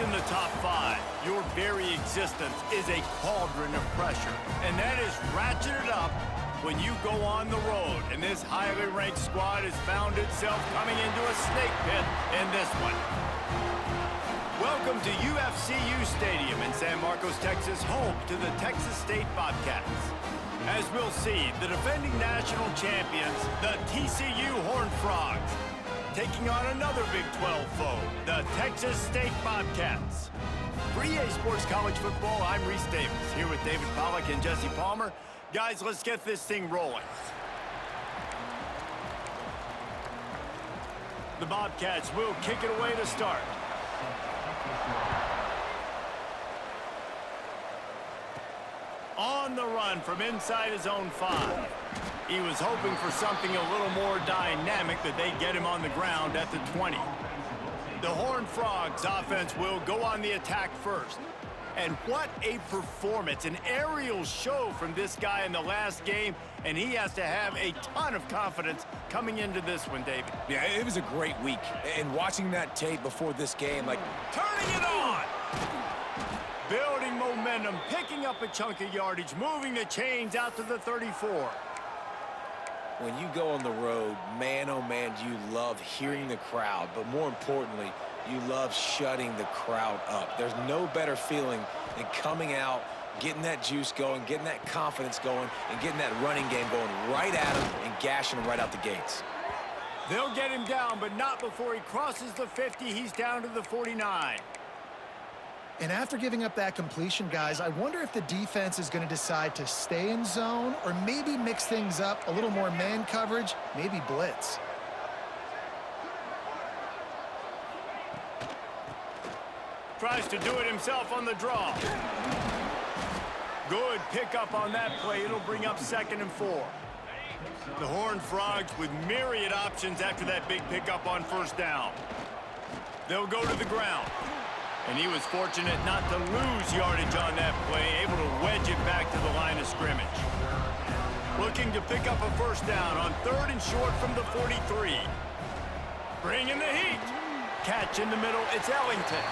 in the top 5, your very existence is a cauldron of pressure. And that is ratcheted up when you go on the road. And this highly ranked squad has found itself coming into a snake pit in this one. Welcome to UFCU Stadium in San Marcos, Texas, home to the Texas State Bobcats. As we'll see, the defending national champions, the TCU Horned Frogs, taking on another Big 12 foe, the Texas State Bobcats. For EA Sports College Football, I'm Reese Davis, here with David Pollack and Jesse Palmer. Guys, let's get this thing rolling. The Bobcats will kick it away to start. On the run from inside his own 5. He was hoping for something a little more dynamic, that they'd get him on the ground at the 20. The Horned Frogs offense will go on the attack first. And what a performance, an aerial show from this guy in the last game, and he has to have a ton of confidence coming into this one, David. Yeah, it was a great week. And watching that tape before this game, like, turning it on! Building momentum, picking up a chunk of yardage, moving the chains out to the 34. When you go on the road, man, oh man, do you love hearing the crowd, but more importantly, you love shutting the crowd up. There's no better feeling than coming out, getting that juice going, getting that confidence going, and getting that running game going right at him and gashing him right out the gates. They'll get him down, but not before he crosses the 50. He's down to the 49. And after giving up that completion, guys, I wonder if the defense is going to decide to stay in zone or maybe mix things up, a little more man coverage, maybe blitz. Tries to do it himself on the draw. Good pickup on that play. It'll bring up 2nd and 4. The Horned Frogs with myriad options after that big pickup on 1st down. They'll go to the ground. And he was fortunate not to lose yardage on that play, able to wedge it back to the line of scrimmage. Looking to pick up a 1st down on 3rd and short from the 43. Bringing the heat. Catch in the middle, it's Ellington.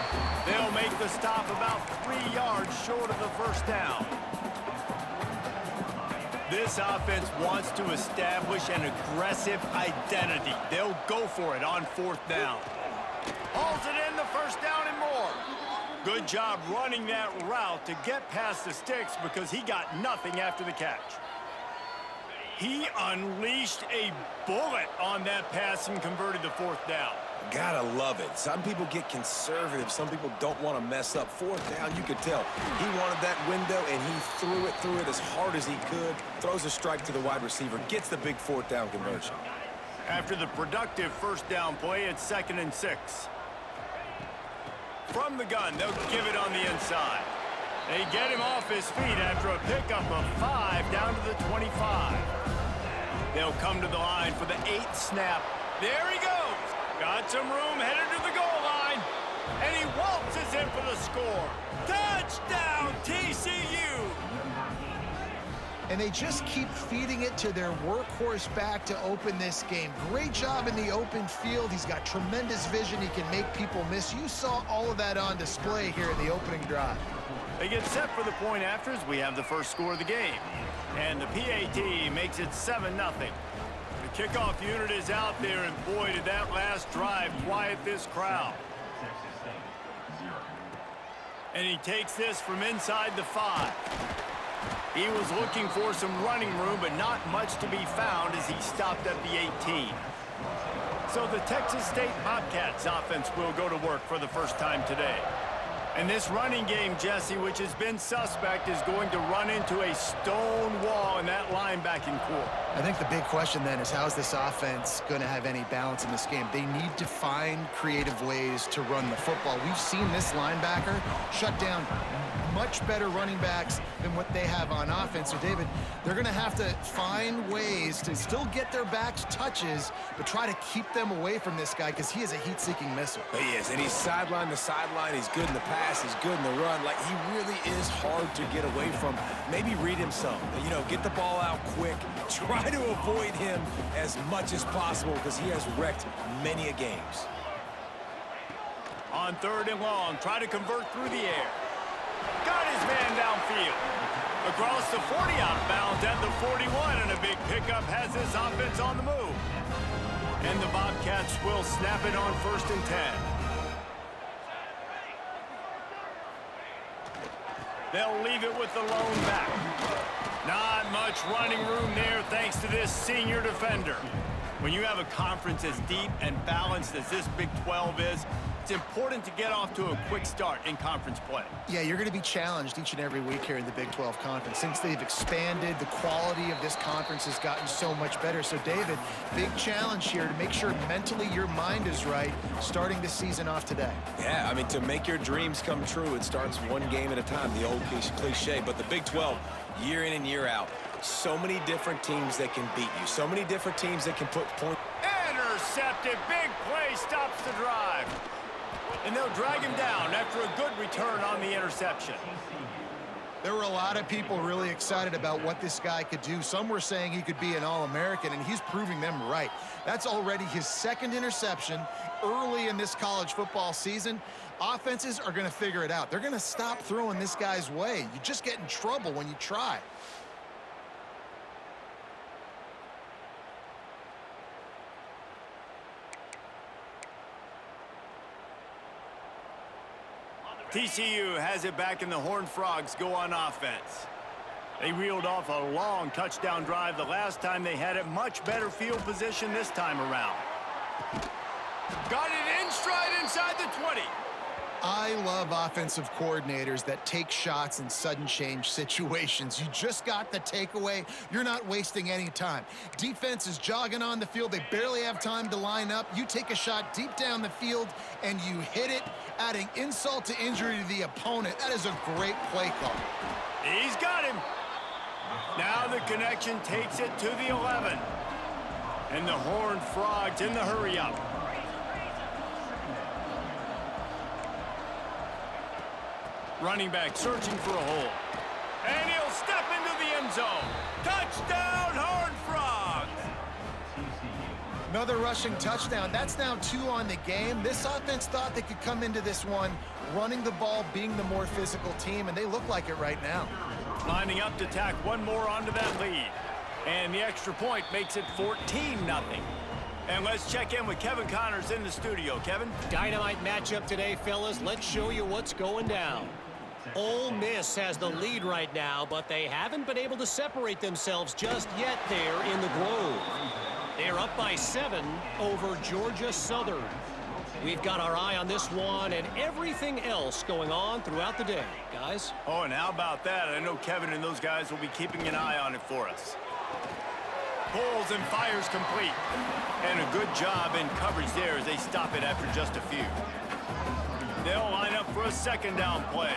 They'll make the stop about 3 yards short of the 1st down. This offense wants to establish an aggressive identity. They'll go for it on 4th down. Hauls it in, the 1st down and more. Good job running that route to get past the sticks because he got nothing after the catch. He unleashed a bullet on that pass and converted the 4th down. Gotta love it. Some people get conservative. Some people don't want to mess up. 4th down, you could tell. He wanted that window, and he threw it as hard as he could. Throws a strike to the wide receiver. Gets the big 4th down conversion. After the productive 1st down play, it's 2nd and 6. From the gun, they'll give it on the inside. They get him off his feet after a pickup of 5 down to the 25. They'll come to the line for the 8th snap. There he goes. Got some room, headed to the goal line. And he waltzes in for the score. Touchdown, TCU! And they just keep feeding it to their workhorse back to open this game. Great job in the open field. He's got tremendous vision. He can make people miss. You saw all of that on display here in the opening drive. They get set for the point afters. We have the first score of the game. And the PAT makes it 7-0. The kickoff unit is out there, and boy, did that last drive quiet this crowd. And he takes this from inside the 5. He was looking for some running room, but not much to be found as he stopped at the 18. So the Texas State Bobcats offense will go to work for the first time today. And this running game, Jesse, which has been suspect, is going to run into a stone wall in that linebacking core. I think the big question then is, how is this offense going to have any balance in this game? They need to find creative ways to run the football. We've seen this linebacker shut down much better running backs than what they have on offense. So, David, they're going to have to find ways to still get their backs touches, but try to keep them away from this guy because he is a heat-seeking missile. He is, and he's sideline to sideline. He's good in the pass. He's good in the run. Like, he really is hard to get away from. Maybe read him some. You know, get the ball out quick. Try to avoid him as much as possible because he has wrecked many a games. On on 3rd and long. Try to convert through the air. Got his man downfield. Across the 40 out of bounds at the 41, and a big pickup has this offense on the move. And the Bobcats will snap it on 1st and 10. They'll leave it with the lone back. Not much running room there thanks to this senior defender. When you have a conference as deep and balanced as this Big 12 is, it's important to get off to a quick start in conference play. Yeah, you're going to be challenged each and every week here in the Big 12 Conference. Since they've expanded, the quality of this conference has gotten so much better. So, David, big challenge here to make sure mentally your mind is right starting the season off today. Yeah, I mean, to make your dreams come true, it starts one game at a time, the old cliche. But the Big 12, year in and year out, so many different teams that can beat you, so many different teams that can put points. Intercepted. Big play stops the drive. And they'll drag him down after a good return on the interception. There were a lot of people really excited about what this guy could do. Some were saying he could be an All-American, and he's proving them right. That's already his 2nd interception early in this college football season. Offenses are going to figure it out. They're going to stop throwing this guy's way. You just get in trouble when you try. TCU has it back, and the Horned Frogs go on offense. They reeled off a long touchdown drive the last time they had it. Much better field position this time around. Got it in stride inside the 20. I love offensive coordinators that take shots in sudden change situations. You just got the takeaway. You're not wasting any time. Defense is jogging on the field. They barely have time to line up. You take a shot deep down the field, and you hit it, adding insult to injury to the opponent. That is a great play call. He's got him. Now the connection takes it to the 11. And the Horned Frogs in the hurry-up. Running back searching for a hole. And he'll step into the end zone. Touchdown, Horned Frogs! Another rushing touchdown. That's now 2 on the game. This offense thought they could come into this one running the ball, being the more physical team, and they look like it right now. Lining up to tack one more onto that lead. And the extra point makes it 14-0. And let's check in with Kevin Connors in the studio. Kevin? Dynamite matchup today, fellas. Let's show you what's going down. Ole Miss has the lead right now, but they haven't been able to separate themselves just yet there in the Grove. They're up by 7 over Georgia Southern. We've got our eye on this one and everything else going on throughout the day, guys. Oh, and how about that? I know Kevin and those guys will be keeping an eye on it for us. Pulls and fires complete. And a good job in coverage there as they stop it after just a few. They'll line up for a 2nd down play.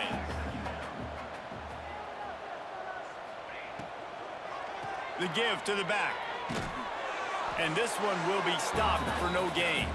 The give to the back. And this one will be stopped for no gain.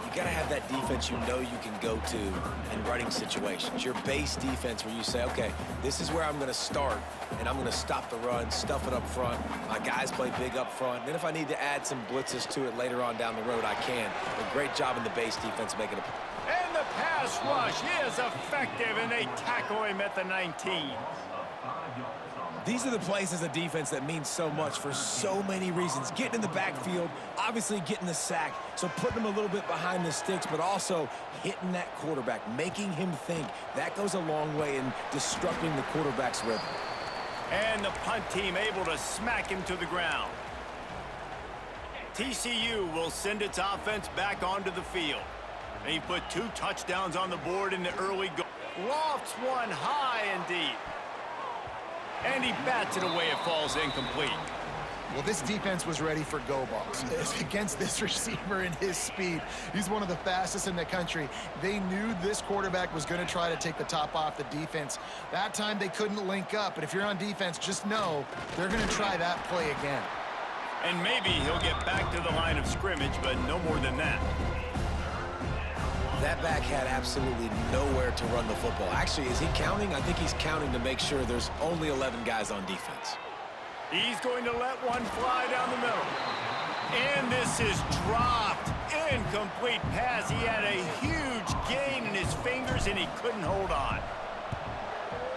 You got to have that defense you know you can go to in running situations. Your base defense where you say, okay, this is where I'm going to start, and I'm going to stop the run, stuff it up front. My guys play big up front. Then if I need to add some blitzes to it later on down the road, I can. A great job in the base defense making it. And the pass rush is effective, and they tackle him at the 19. These are the plays as a defense that mean so much for so many reasons. Getting in the backfield, obviously getting the sack, so putting him a little bit behind the sticks, but also hitting that quarterback, making him think. That goes a long way in disrupting the quarterback's rhythm. And the punt team able to smack him to the ground. TCU will send its offense back onto the field. They put 2 touchdowns on the board in the early go. Lofts one high and deep. And he bats it away. It falls incomplete. Well, this defense was ready for go balls against this receiver and his speed. He's one of the fastest in the country. They knew this quarterback was going to try to take the top off the defense. That time they couldn't link up, but if you're on defense, just know they're going to try that play again. And maybe he'll get back to the line of scrimmage, but no more than that. That back had absolutely nowhere to run the football. Actually, is he counting? I think he's counting to make sure there's only 11 guys on defense. He's going to let one fly down the middle. And this is dropped. Incomplete pass. He had a huge gain in his fingers, and he couldn't hold on.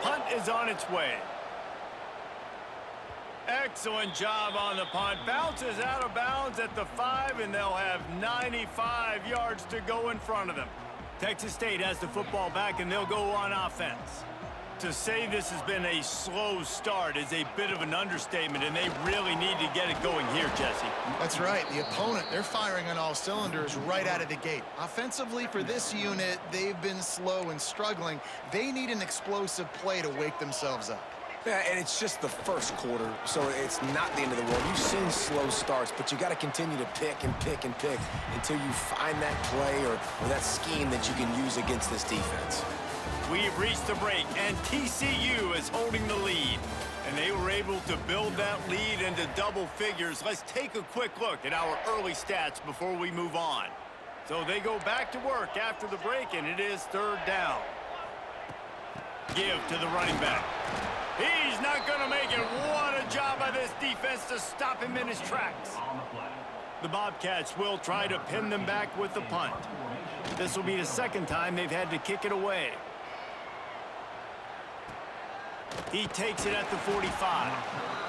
Punt is on its way. Excellent job on the punt. Bounces out of bounds at the 5, and they'll have 95 yards to go in front of them. Texas State has the football back, and they'll go on offense. To say this has been a slow start is a bit of an understatement, and they really need to get it going here, Jesse. That's right. The opponent, they're firing on all cylinders right out of the gate. Offensively, for this unit, they've been slow and struggling. They need an explosive play to wake themselves up. Yeah, and it's just the first quarter, so it's not the end of the world. You've seen slow starts, but you got to continue to pick and pick and pick until you find that play or that scheme that you can use against this defense. We've reached the break, and TCU is holding the lead. And they were able to build that lead into double figures. Let's take a quick look at our early stats before we move on. So they go back to work after the break, and it is 3rd down. Give to the running back. He's not going to make it. What a job by this defense to stop him in his tracks. The Bobcats will try to pin them back with the punt. This will be the 2nd time they've had to kick it away. He takes it at the 45.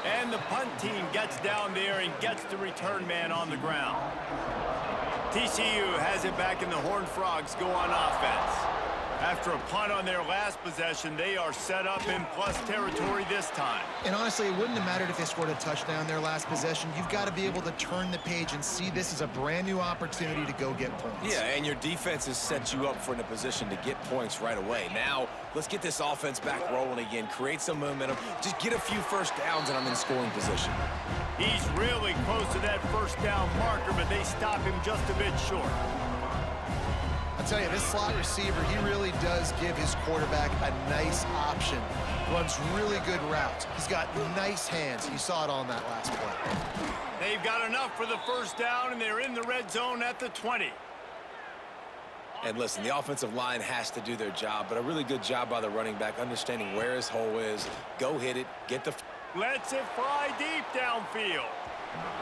And the punt team gets down there and gets the return man on the ground. TCU has it back, and the Horned Frogs go on offense. After a punt on their last possession, they are set up in plus territory this time. And honestly, it wouldn't have mattered if they scored a touchdown their last possession. You've got to be able to turn the page and see this is a brand new opportunity to go get points. Yeah, and your defense has set you up for in a position to get points right away. Now, let's get this offense back rolling again, create some momentum, just get a few first downs, and I'm in scoring position. He's really close to that first down marker, but they stop him just a bit short. I'll tell you, this slot receiver, he really does give his quarterback a nice option. Runs really good routes. He's got nice hands. You saw it on that last play. They've got enough for the first down, and they're in the red zone at the 20. And listen, the offensive line has to do their job, but a really good job by the running back, understanding where his hole is. Go hit it, get the... Lets it fly deep downfield.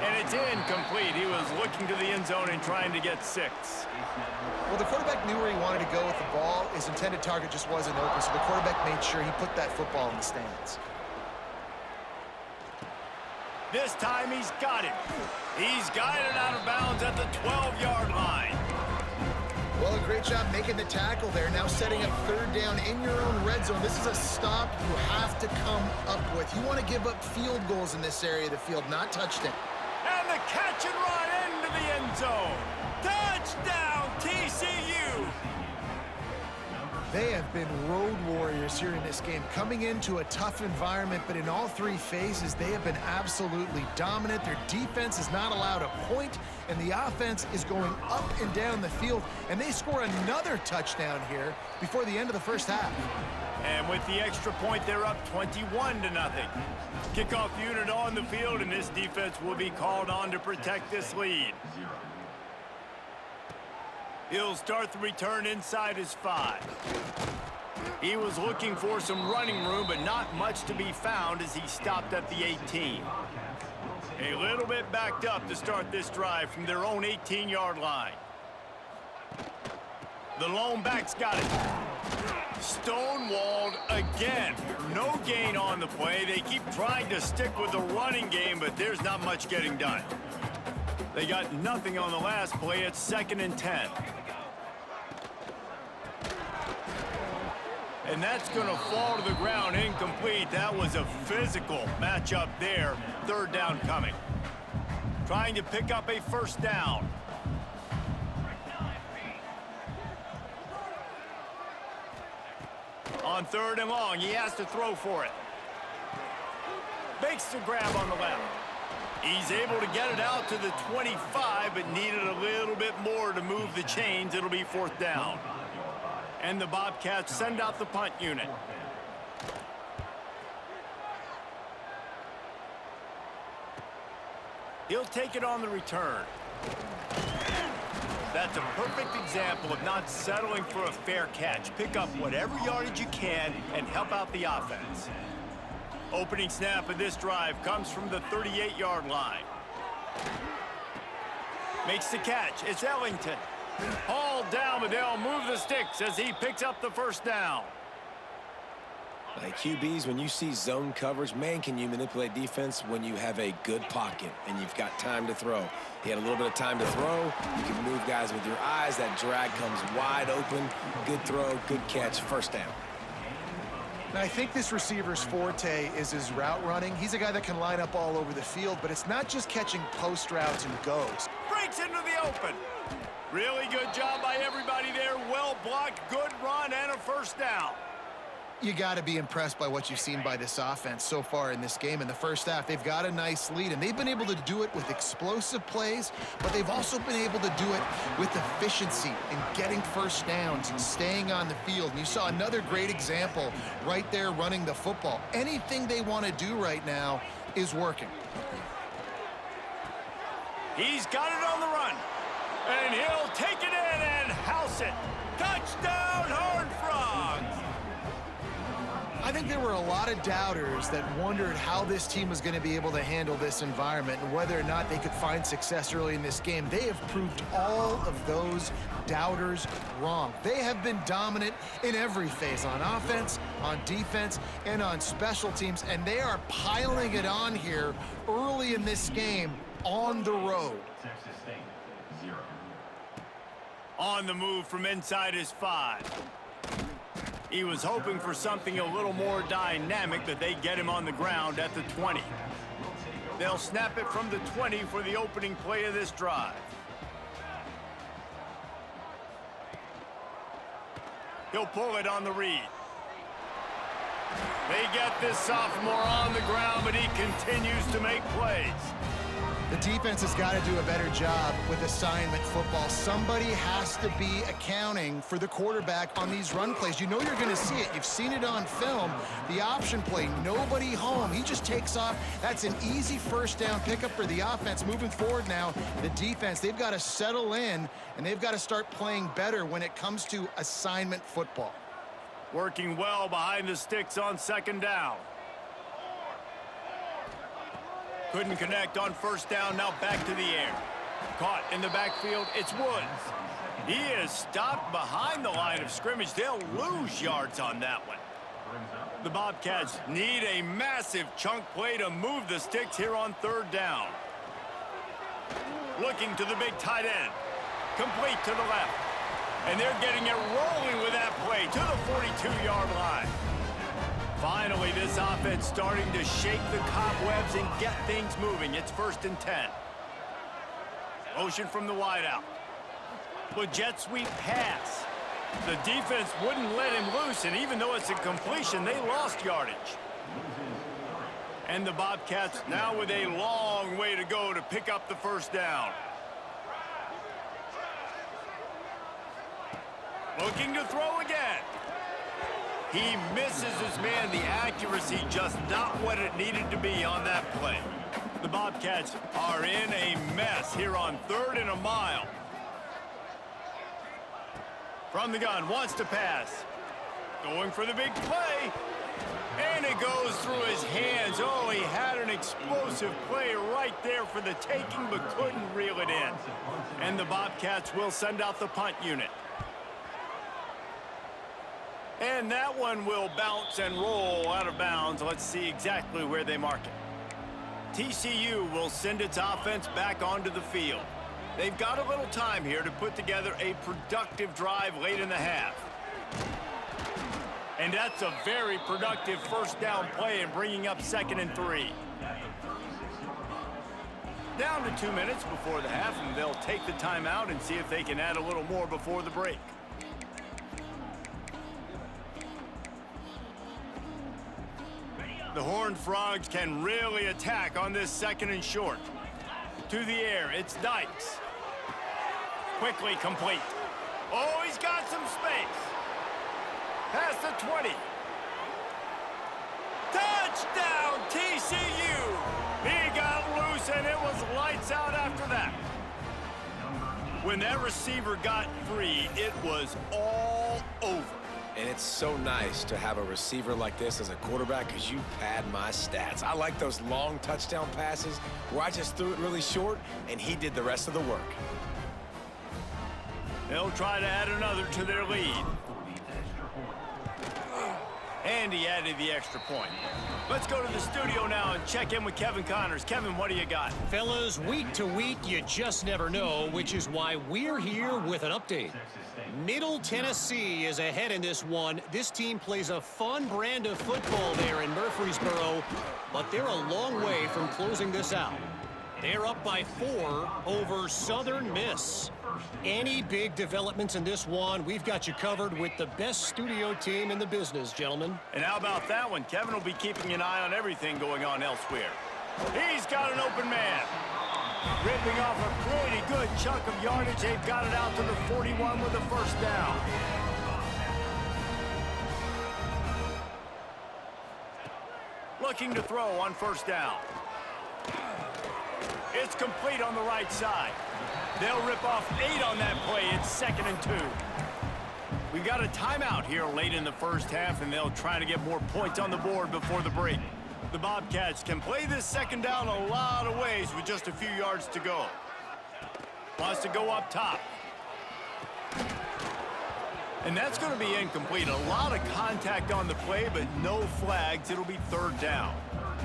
And it's incomplete. He was looking to the end zone and trying to get 6. Well, the quarterback knew where he wanted to go with the ball. His intended target just wasn't open, so the quarterback made sure he put that football in the stands. This time he's got it. He's guided out of bounds at the 12-yard line. Well, a great job making the tackle there. Now setting up 3rd down in your own red zone. This is a stop you have to come up with. You want to give up field goals in this area of the field, not touchdown. And the catch and run into the end zone. Touchdown, TCU! They have been road warriors here in this game, coming into a tough environment, but in all 3 phases, they have been absolutely dominant. Their defense is not allowed a point, and the offense is going up and down the field, and they score another touchdown here before the end of the first half. And with the extra point, they're up 21-0. Kickoff unit on the field, and this defense will be called on to protect this lead. He'll start the return inside his 5. He was looking for some running room, but not much to be found as he stopped at the 18. A little bit backed up to start this drive from their own 18-yard line. The lone back's got it. Stonewalled again. No gain on the play. They keep trying to stick with the running game, but there's not much getting done. They got nothing on the last play. It's 2nd and 10. And that's going to fall to the ground incomplete. That was a physical matchup there. 3rd down coming. Trying to pick up a first down. On 3rd and long, he has to throw for it. Makes the grab on the left. He's able to get it out to the 25, but needed a little bit more to move the chains. It'll be 4th down. And the Bobcats send out the punt unit. He'll take it on the return. That's a perfect example of not settling for a fair catch. Pick up whatever yardage you can and help out the offense. Opening snap of this drive comes from the 38-yard line. Makes the catch. It's Ellington. Hauled down, but they'll move the sticks as he picks up the first down. Like QBs, when you see zone coverage, man, can you manipulate defense when you have a good pocket and you've got time to throw. He had a little bit of time to throw. You can move guys with your eyes. That drag comes wide open. Good throw, good catch, first down. Now, I think this receiver's forte is his route running. He's a guy that can line up all over the field, but it's not just catching post routes and goes. Breaks into the open. Really good job by everybody there. Well blocked, good run, and a first down. You got to be impressed by what you've seen by this offense so far in this game. In the first half, they've got a nice lead, and they've been able to do it with explosive plays, but they've also been able to do it with efficiency and getting first downs and staying on the field. And you saw another great example right there running the football. Anything they want to do right now is working. He's got it on the run, and he'll take it in and house it. Touchdown, Horned Frogs! I think there were a lot of doubters that wondered how this team was going to be able to handle this environment and whether or not they could find success early in this game. They have proved all of those doubters wrong. They have been dominant in every phase, on offense, on defense, and on special teams, and they are piling it on here early in this game on the road. On the move from inside his 5. He was hoping for something a little more dynamic, but they get him on the ground at the 20. They'll snap it from the 20 for the opening play of this drive. He'll pull it on the read. They get this sophomore on the ground, but he continues to make plays. The defense has got to do a better job with assignment football. Somebody has to be accounting for the quarterback on these run plays. You know you're going to see it. You've seen it on film. The option play, nobody home. He just takes off. That's an easy first down pickup for the offense. Moving forward now, the defense, they've got to settle in, and they've got to start playing better when it comes to assignment football. Working well behind the sticks on second down. Couldn't connect on first down, now back to the air. Caught in the backfield, it's Woods. He is stopped behind the line of scrimmage. They'll lose yards on that one. The Bobcats need a massive chunk play to move the sticks here on third down. Looking to the big tight end. Complete to the left. And they're getting it rolling with that play to the 42-yard line. Finally, this offense starting to shake the cobwebs and get things moving. It's 1st and 10. Motion from the wideout. With jet sweep pass. The defense wouldn't let him loose, and even though it's a completion, they lost yardage. And the Bobcats now with a long way to go to pick up the first down. Looking to throw again. He misses his man. The accuracy just not what it needed to be on that play. The Bobcats are in a mess here on 3rd and a mile. From the gun, wants to pass. Going for the big play. And it goes through his hands. Oh, he had an explosive play right there for the taking, but couldn't reel it in. And the Bobcats will send out the punt unit. And that one will bounce and roll out of bounds. Let's see exactly where they mark it. TCU will send its offense back onto the field. They've got a little time here to put together a productive drive late in the half. And that's a very productive first down play and bringing up 2nd and 3. Down to 2 minutes before the half, and they'll take the timeout and see if they can add a little more before the break. The Horned Frogs can really attack on this 2nd and short. To the air, it's Dykes. Quickly complete. Oh, he's got some space. Past the 20. Touchdown, TCU! He got loose, and it was lights out after that. When that receiver got free, it was all over. And it's so nice to have a receiver like this as a quarterback because you pad my stats. I like those long touchdown passes where I just threw it really short and he did the rest of the work. They'll try to add another to their lead. And he added the extra point. Let's go to the studio now and check in with Kevin Connors. Kevin, what do you got? Fellas, week to week, you just never know, which is why we're here with an update. Middle Tennessee is ahead in this one. This team plays a fun brand of football there in Murfreesboro, but they're a long way from closing this out. They're up by 4 over Southern Miss. Any big developments in this one, we've got you covered with the best studio team in the business, gentlemen. And how about that one? Kevin will be keeping an eye on everything going on elsewhere. He's got an open man. Ripping off a pretty good chunk of yardage. They've got it out to the 41 with a first down. Looking to throw on first down. It's complete on the right side. They'll rip off 8 on that play. It's 2nd and 2. We've got a timeout here late in the first half, and they'll try to get more points on the board before the break. The Bobcats can play this second down a lot of ways with just a few yards to go. Wants to go up top. And that's going to be incomplete. A lot of contact on the play, but no flags. It'll be 3rd down.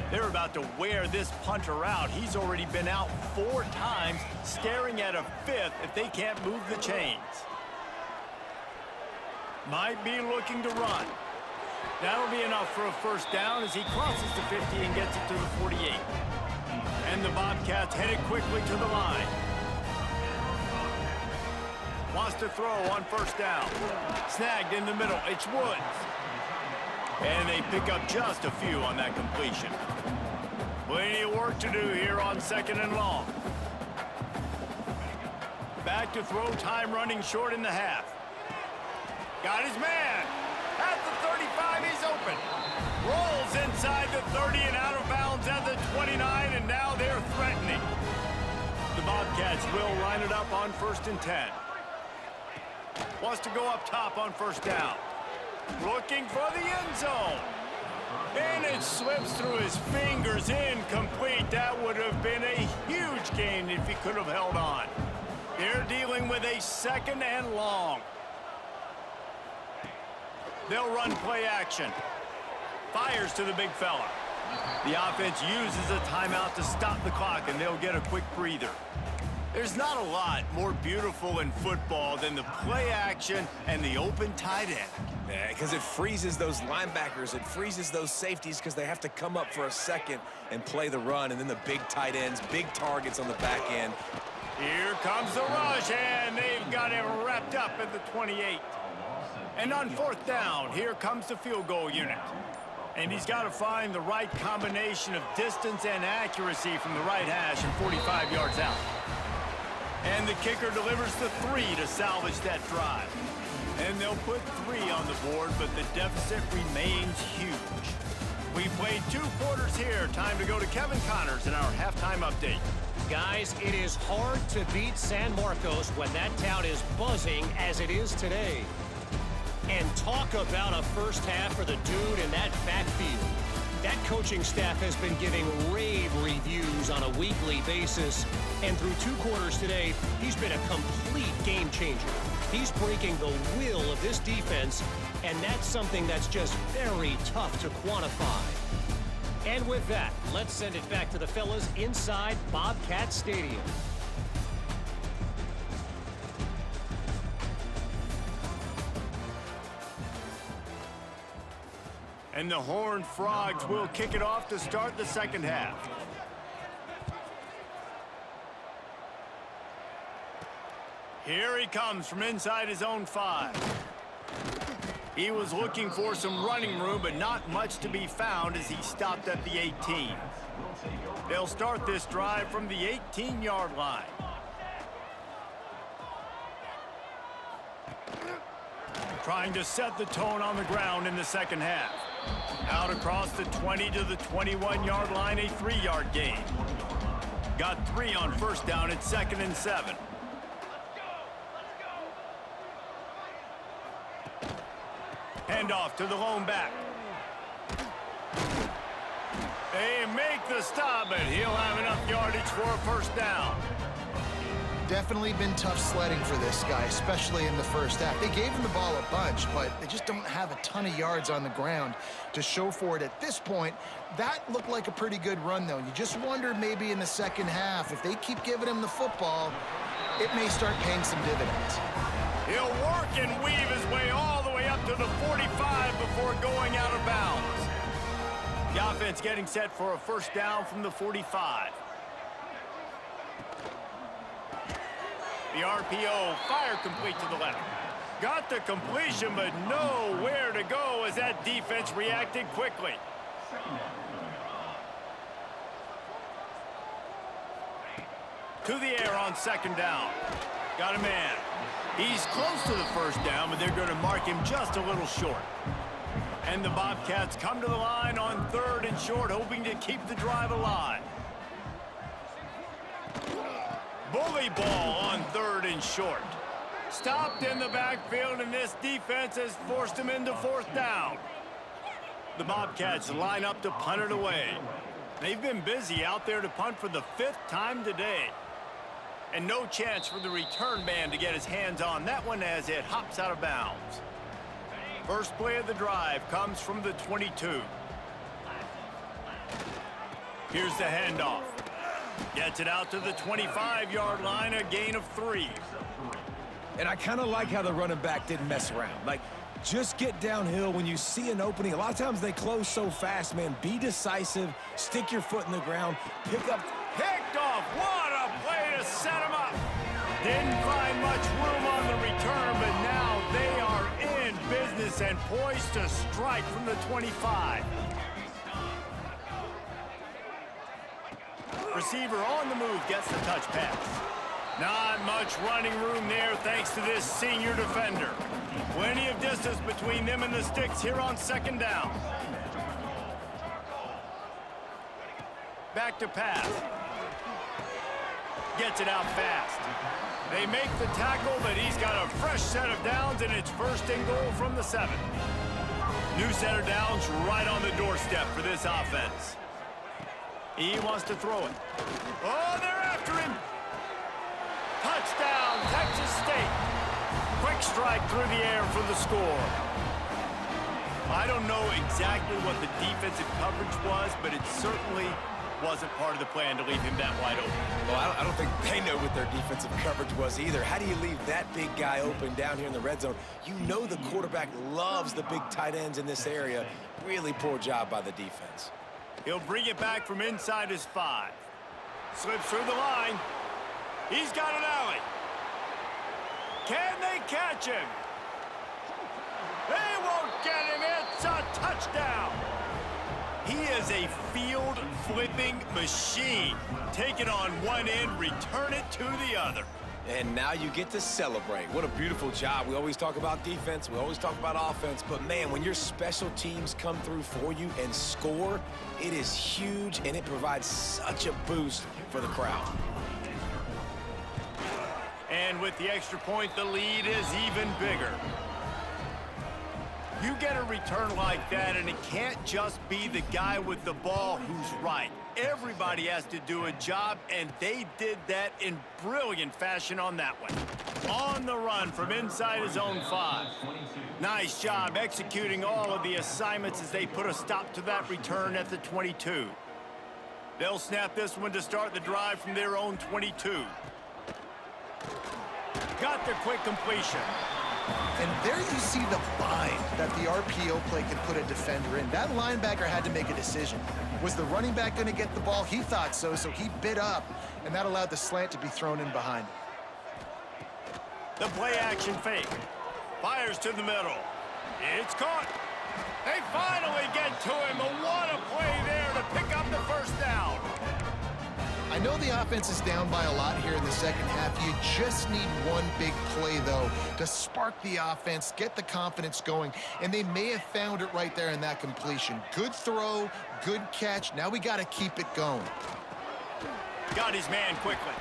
They're about to wear this punter out. He's already been out 4 times, staring at a 5th if they can't move the chains. Might be looking to run. That'll be enough for a first down as he crosses the 50 and gets it to the 48. And the Bobcats headed quickly to the line. Wants to throw on first down. Snagged in the middle. It's Woods. And they pick up just a few on that completion. Plenty of work to do here on 2nd and long. Back to throw, time running short in the half. Got his man. At the 35, he's open. Rolls inside the 30 and out of bounds at the 29, and now they're threatening. The Bobcats will line it up on 1st and 10. Wants to go up top on first down. Looking for the end zone. And it slips through his fingers, incomplete. That would have been a huge gain if he could have held on. They're dealing with a 2nd and long. They'll run play action. Fires to the big fella. The offense uses a timeout to stop the clock, and they'll get a quick breather. There's not a lot more beautiful in football than the play action and the open tight end. Yeah, because it freezes those linebackers. It freezes those safeties because they have to come up for a second and play the run. And then the big tight ends, big targets on the back end. Here comes the rush, and they've got him wrapped up at the 28. And on 4th down, here comes the field goal unit. And he's got to find the right combination of distance and accuracy from the right hash and 45 yards out. And the kicker delivers the 3 to salvage that drive. And they'll put 3 on the board, but the deficit remains huge. We played 2 quarters here. Time to go to Kevin Connors in our halftime update. Guys, it is hard to beat San Marcos when that town is buzzing as it is today. And talk about a first half for the dude in that backfield. That coaching staff has been giving rave reviews on a weekly basis. And through 2 quarters today, he's been a complete game changer. He's breaking the will of this defense, and that's something that's just very tough to quantify. And with that, let's send it back to the fellas inside Bobcat Stadium. And the Horned Frogs will kick it off to start the second half. Here he comes from inside his own 5. He was looking for some running room, but not much to be found as he stopped at the 18. They'll start this drive from the 18-yard line. Trying to set the tone on the ground in the second half. Out across the 20 to the 21-yard line, a 3-yard gain. Got 3 on first down at 2nd and 7. Handoff to the lone back. They make the stop, but he'll have enough yardage for a first down. Definitely been tough sledding for this guy, especially in the first half. They gave him the ball a bunch, but they just don't have a ton of yards on the ground to show for it at this point. That looked like a pretty good run, though. You just wonder maybe in the second half, if they keep giving him the football, it may start paying some dividends. He'll work and weave his way all the way up to the 45 before going out of bounds. The offense getting set for a first down from the 45. The RPO, fire complete to the left. Got the completion, but nowhere to go as that defense reacted quickly. To the air on second down. Got a man. He's close to the first down, but they're going to mark him just a little short. And the Bobcats come to the line on third and short, hoping to keep the drive alive. Bully ball on third and short. Stopped in the backfield, and this defense has forced him into fourth down. The Bobcats line up to punt it away. They've been busy out there to punt for the 5th time today. And no chance for the return man to get his hands on that one as it hops out of bounds. First play of the drive comes from the 22. Here's the handoff. Gets it out to the 25-yard line, a gain of 3. And I kind of like how the running back didn't mess around. Like, just get downhill when you see an opening. A lot of times they close so fast, man. Be decisive, stick your foot in the ground, pick up. Picked off. What a play to set him up. Didn't find much room on the return, but now they are in business and poised to strike from the 25. Receiver on the move gets the touch pass. Not much running room there thanks to this senior defender. Plenty of distance between them and the sticks here on second down. Back to pass. Gets it out fast. They make the tackle, but he's got a fresh set of downs, and it's first and goal from the 7. New set of downs right on the doorstep for this offense. He wants to throw it. Oh, they're after him. Touchdown, Texas State. Quick strike through the air for the score. I don't know exactly what the defensive coverage was, but it certainly wasn't part of the plan to leave him that wide open. Well, I don't think they know what their defensive coverage was either. How do you leave that big guy open down here in the red zone? You know the quarterback loves the big tight ends in this area. Really poor job by the defense. He'll bring it back from inside his 5. Slips through the line. He's got an alley. Can they catch him? They won't get him. It's a touchdown. He is a field-flipping machine. Take it on one end, return it to the other. And now you get to celebrate. What a beautiful job. We always talk about defense. We always talk about offense. But, man, when your special teams come through for you and score, it is huge, and it provides such a boost for the crowd. And with the extra point, the lead is even bigger. You get a return like that, and it can't just be the guy with the ball who's right. Everybody has to do a job, and they did that in brilliant fashion on that one. On the run from inside his own 5. Nice job executing all of the assignments as they put a stop to that return at the 22. They'll snap this one to start the drive from their own 22. Got the quick completion. And there you see the bind that the RPO play can put a defender in. That linebacker had to make a decision. Was the running back going to get the ball? He thought so, so he bit up, and that allowed the slant to be thrown in behind. The play action fake. Fires to the middle. It's caught. They finally get to him. What a play there to pick up the first down. I know the offense is down by a lot here in the second half. You just need one big play, though, to spark the offense, get the confidence going, and they may have found it right there in that completion. Good throw, good catch. Now we got to keep it going. Got his man quickly.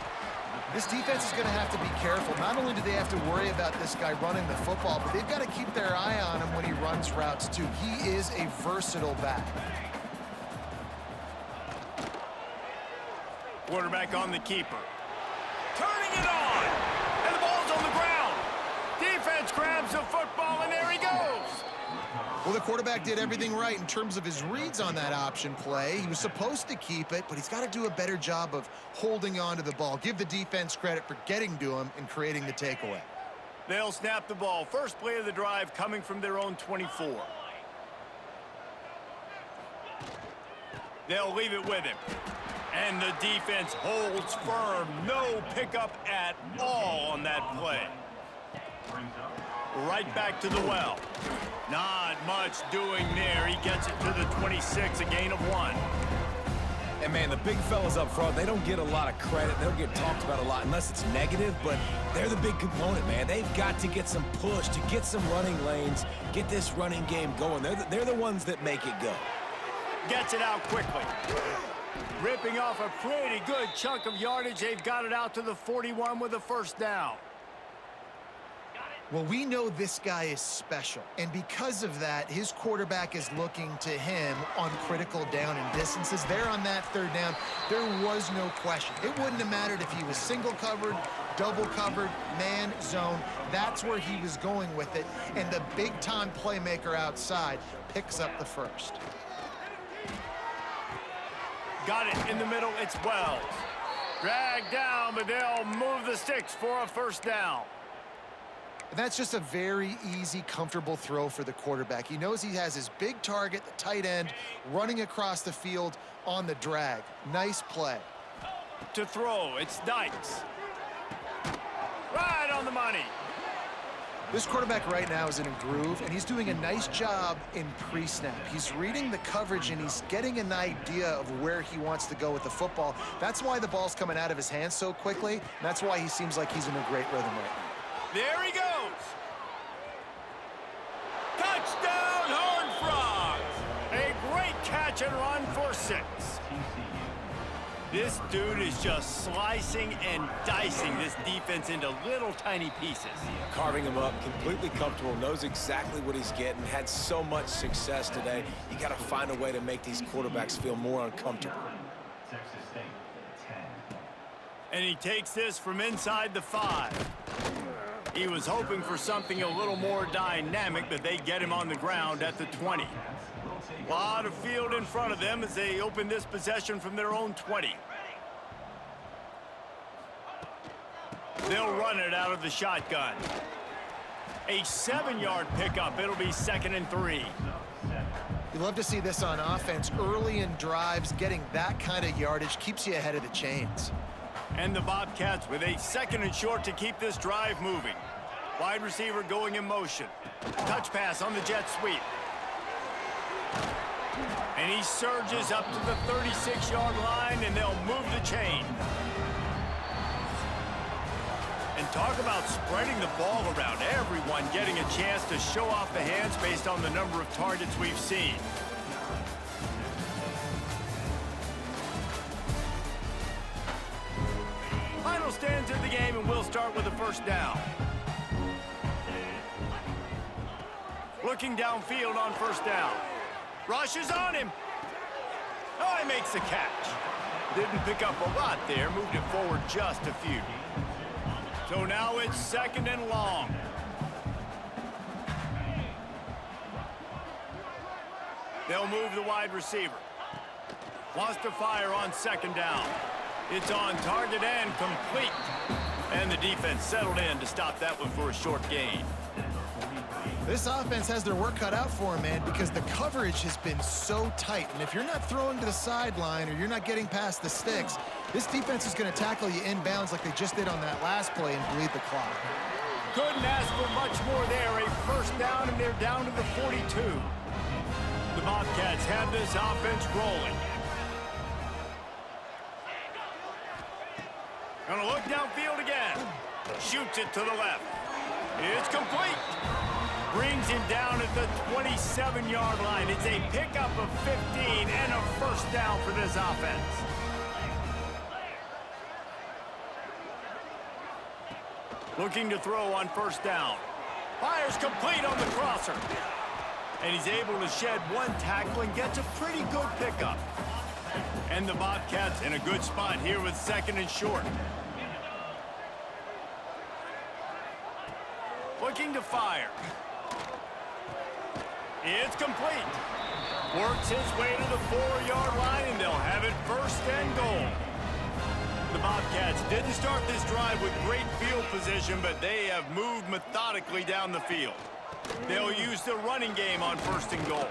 This defense is going to have to be careful. Not only do they have to worry about this guy running the football, but they've got to keep their eye on him when he runs routes, too. He is a versatile back. Quarterback on the keeper. turning it on. And the ball's on the ground. Defense grabs the football, and there he goes. Well, the quarterback did everything right in terms of his reads on that option play. He was supposed to keep it, but he's got to do a better job of holding on to the ball. Give the defense credit for getting to him and creating the takeaway. They'll snap the ball. First play of the drive coming from their own 24. They'll leave it with him. And the defense holds firm. No pickup at all on that play. Right back to the well. Not much doing there. He gets it to the 26, a gain of 1. And, man, the big fellas up front, they don't get a lot of credit. They don't get talked about a lot unless it's negative, but they're the big component, man. They've got to get some push, to get some running lanes, get this running game going. They're the ones that make it go. Gets it out quickly. Ripping off a pretty good chunk of yardage. They've got it out to the 41 with a first down. Well, we know this guy is special, and because of that, his quarterback is looking to him on critical down and distances. There on that third down, there was no question. It wouldn't have mattered if he was single covered, double covered, man, zone. That's where he was going with it, and the big-time playmaker outside picks up the first. Got it in the middle. It's Wells. Dragged down, but they'll move the sticks for a first down. And that's just a very easy, comfortable throw for the quarterback. He knows he has his big target, the tight end, running across the field on the drag. Nice play. To throw, it's Dykes. Right on the money. This quarterback right now is in a groove, and he's doing a nice job in pre-snap. He's reading the coverage, and he's getting an idea of where he wants to go with the football. That's why the ball's coming out of his hands so quickly, and that's why he seems like he's in a great rhythm right now. There he goes. Touchdown, Horned Frogs. A great catch and run for 6. This dude is just slicing and dicing this defense into little tiny pieces. Carving him up, completely comfortable, knows exactly what he's getting, had so much success today. You got to find a way to make these quarterbacks feel more uncomfortable. And he takes this from inside the 5. He was hoping for something a little more dynamic, but they get him on the ground at the 20. A lot of field in front of them as they open this possession from their own 20. They'll run it out of the shotgun. A 7-yard pickup. It'll be 2nd and 3. You love to see this on offense. Early in drives, getting that kind of yardage keeps you ahead of the chains. And the Bobcats with a 2nd and short to keep this drive moving. Wide receiver going in motion. Touch pass on the jet sweep. And he surges up to the 36-yard line, and they'll move the chain. And talk about spreading the ball around. Everyone getting a chance to show off the hands based on the number of targets we've seen. Final stands of the game, and we'll start with the first down. Looking downfield on first down. Rushes on him. Oh, he makes the catch. Didn't pick up a lot there. Moved it forward just a few. So now it's 2nd and long. They'll move the wide receiver. Wants to fire on 2nd down. It's on target and complete. And the defense settled in to stop that one for a short gain. This offense has their work cut out for them, man, because the coverage has been so tight. And if you're not throwing to the sideline or you're not getting past the sticks, this defense is going to tackle you inbounds like they just did on that last play and bleed the clock. Couldn't ask for much more there. A first down, and they're down to the 42. The Bobcats have this offense rolling. Gonna look downfield again. Shoots it to the left. It's complete. Brings him down at the 27-yard line. It's a pickup of 15 and a first down for this offense. Looking to throw on first down. Fires complete on the crosser. And he's able to shed one tackle and gets a pretty good pickup. And the Bobcats in a good spot here with 2nd and short. looking to fire. It's complete. Works his way to the 4-yard line, and they'll have it 1st and goal. The Bobcats didn't start this drive with great field position, but they have moved methodically down the field. They'll use the running game on 1st and goal.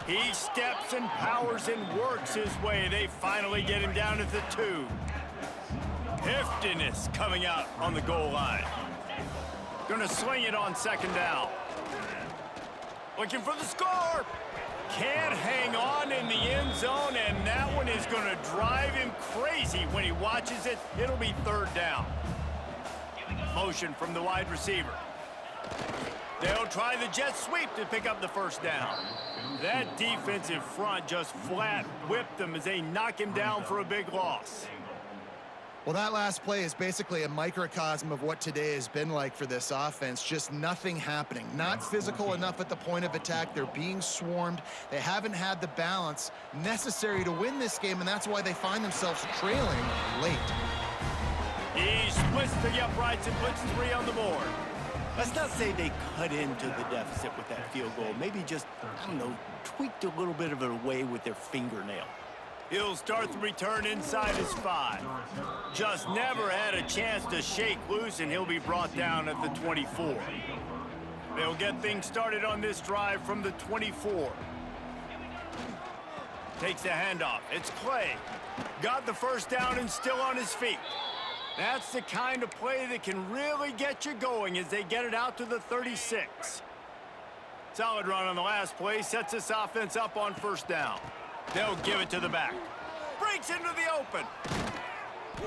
He steps and powers and works his way. They finally get him down at the 2. Heftiness coming out on the goal line. Gonna sling it on 2nd down. Looking for the score. Can't hang on in the end zone, and that one is going to drive him crazy when he watches it. It'll be 3rd down. Motion from the wide receiver. They'll try the jet sweep to pick up the 1st down. That defensive front just flat whipped them as they knock him down for a big loss. Well, that last play is basically a microcosm of what today has been like for this offense. Just nothing happening. Not physical enough at the point of attack. They're being swarmed. They haven't had the balance necessary to win this game, and that's why they find themselves trailing late. He splits the uprights and puts 3 on the board. Let's not say they cut into the deficit with that field goal. Maybe just, I don't know, tweaked a little bit of it away with their fingernail. He'll start the return inside his 5. Just never had a chance to shake loose, and he'll be brought down at the 24. They'll get things started on this drive from the 24. Takes the handoff. It's Clay. Got the 1st down and still on his feet. That's the kind of play that can really get you going as they get it out to the 36. Solid run on the last play. Sets this offense up on 1st down. They'll give it to the back. Breaks into the open.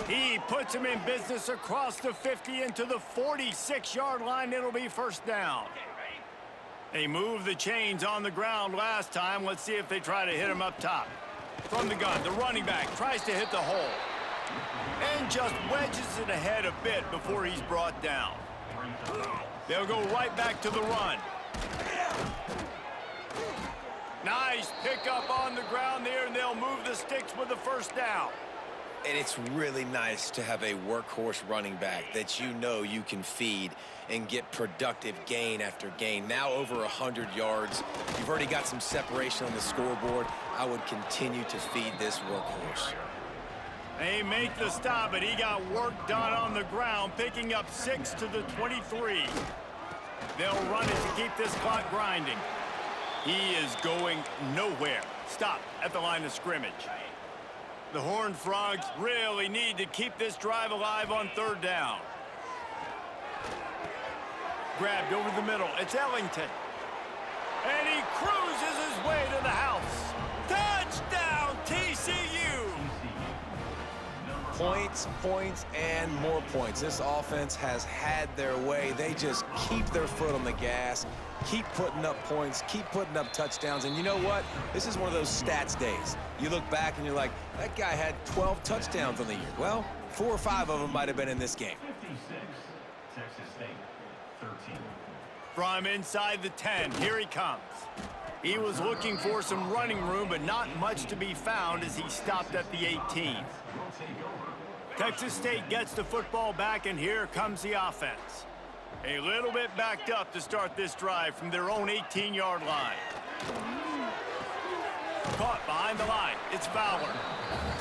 He puts him in business across the 50 into the 46-yard line. It'll be 1st down. They moved the chains on the ground last time. Let's see if they try to hit him up top. From the gun, the running back tries to hit the hole. And just wedges it ahead a bit before he's brought down. They'll go right back to the run. Nice pickup on the ground there, and they'll move the sticks with the 1st down. And it's really nice to have a workhorse running back that you know you can feed and get productive gain after gain. Now over 100 yards. You've already got some separation on the scoreboard. I would continue to feed this workhorse. They make the stop, but he got work done on the ground, picking up 6 to the 23. They'll run it to keep this clock grinding. He is going nowhere. Stop at the line of scrimmage. The Horned Frogs really need to keep this drive alive on 3rd down. Grabbed over the middle. It's Ellington. And he cruises his way to the house. Touchdown, TCU! Points, points, and more points. This offense has had their way. They just keep their foot on the gas, keep putting up points, keep putting up touchdowns. And you know what? This is one of those stats days. You look back and you're like, that guy had 12 touchdowns on the year. Well, 4 or 5 of them might have been in this game. From inside the 10, here he comes. He was looking for some running room, but not much to be found as he stopped at the 18. Texas State gets the football back, and here comes the offense. A little bit backed up to start this drive from their own 18-yard line. Caught behind the line. It's Fowler.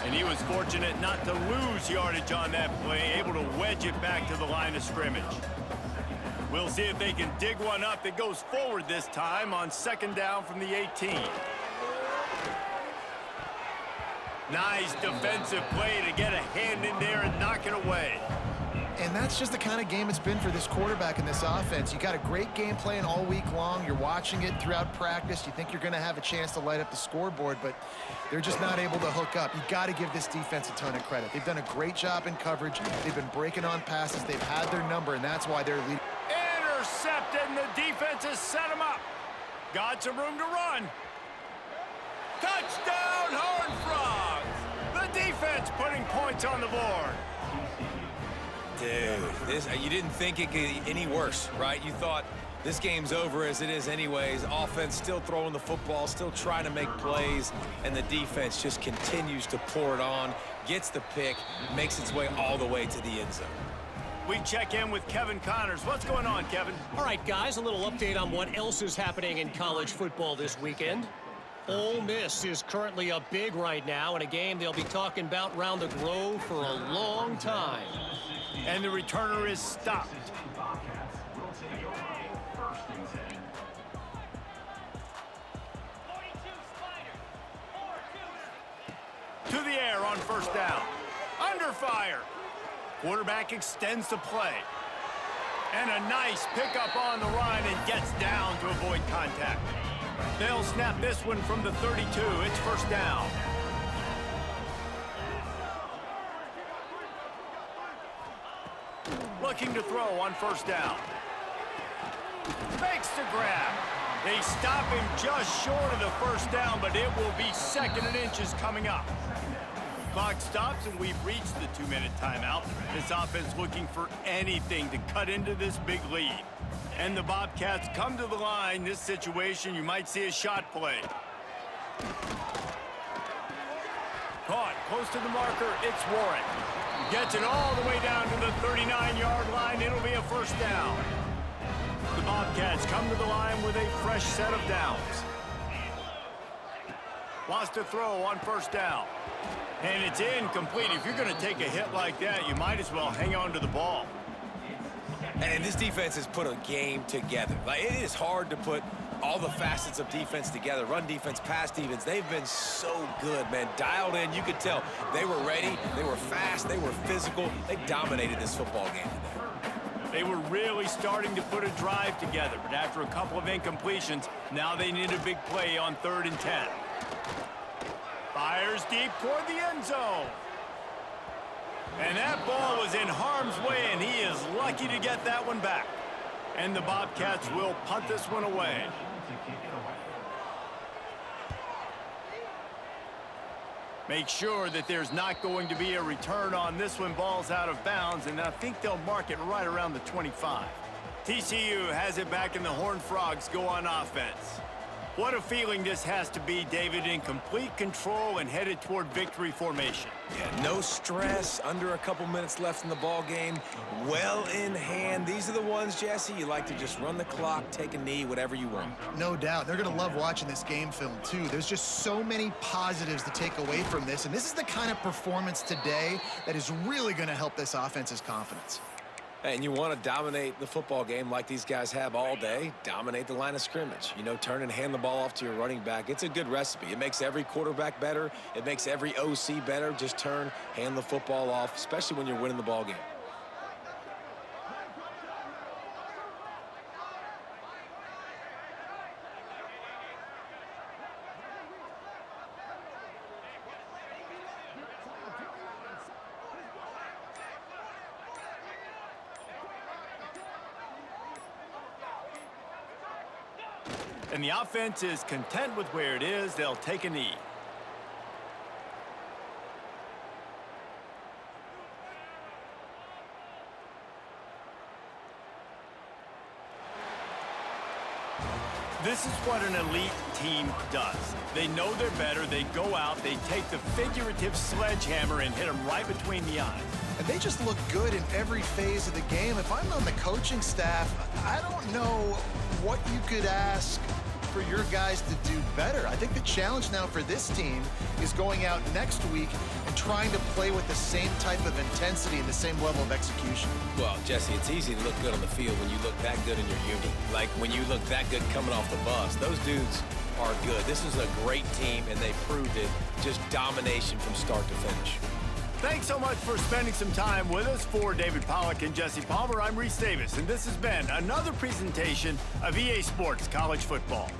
And he was fortunate not to lose yardage on that play, able to wedge it back to the line of scrimmage. We'll see if they can dig one up that goes forward this time on 2nd down from the 18. Nice defensive play to get a hand in there and knock it away. And that's just the kind of game it's been for this quarterback in this offense. You got a great game plan all week long. You're watching it throughout practice. You think you're going to have a chance to light up the scoreboard, but they're just not able to hook up. You got to give this defense a ton of credit. They've done a great job in coverage. They've been breaking on passes. They've had their number, and that's why they're leading. Intercepted, and the defense has set him up. Got some room to run. Touchdown, Horned Frogs! The defense putting points on the board. Dude, you didn't think it could get any worse, right? You thought this game's over as it is anyways. Offense still throwing the football, still trying to make plays, and the defense just continues to pour it on, gets the pick, makes its way all the way to the end zone. We check in with Kevin Connors. What's going on, Kevin? All right, guys, a little update on what else is happening in college football this weekend. Ole Miss is currently up big right now in a game they'll be talking about round the Grove for a long time. And the returner is stopped. To the air on first down. Under fire. Quarterback extends the play. And a nice pickup on the line and gets down to avoid contact. They'll snap this one from the 32. It's first down. Looking to throw on first down. Makes the grab. They stop him just short of the first down, but it will be second and inches coming up. Clock stops, and we've reached the 2-minute timeout. This offense looking for anything to cut into this big lead. And the Bobcats come to the line. This situation, you might see a shot play. Caught close to the marker. It's Warren. Gets it all the way down to the 39-yard line. It'll be a first down. The Bobcats come to the line with a fresh set of downs. Wants to throw on first down. And it's incomplete. If you're going to take a hit like that, you might as well hang on to the ball. And this defense has put a game together. Like, it is hard to put all the facets of defense together. Run defense, pass defense. They've been so good, man. Dialed in. You could tell they were ready. They were fast. They were physical. They dominated this football game today. They were really starting to put a drive together, but after a couple of incompletions, now they need a big play on 3rd and 10. Fires deep toward the end zone. And that ball was in harm's way, and he is lucky to get that one back. And the Bobcats will punt this one away. Make sure that there's not going to be a return on this one. Ball's out of bounds, and I think they'll mark it right around the 25. TCU has it back, and the Horned Frogs go on offense. What a feeling this has to be, David, in complete control and headed toward victory formation. Yeah, no stress, under a couple minutes left in the ball game, well in hand. These are the ones, Jesse, you like to just run the clock, take a knee, whatever you want. No doubt. They're going to love watching this game film, too. There's just so many positives to take away from this, and this is the kind of performance today that is really going to help this offense's confidence. And you want to dominate the football game like these guys have all day, dominate the line of scrimmage. You know, turn and hand the ball off to your running back. It's a good recipe. It makes every quarterback better. It makes every OC better. Just turn, hand the football off, especially when you're winning the ball game. And the offense is content with where it is. They'll take a knee. This is what an elite team does. They know they're better. They go out. They take the figurative sledgehammer and hit them right between the eyes. And they just look good in every phase of the game. If I'm on the coaching staff, I don't know what you could ask for your guys to do better. I think the challenge now for this team is going out next week and trying to play with the same type of intensity and the same level of execution. Well, Jesse, it's easy to look good on the field when you look that good in your uni. Like when you look that good coming off the bus. Those dudes are good. This is a great team, and they proved it. Just domination from start to finish. Thanks so much for spending some time with us. For David Pollack and Jesse Palmer, I'm Reese Davis, and this has been another presentation of EA Sports College Football.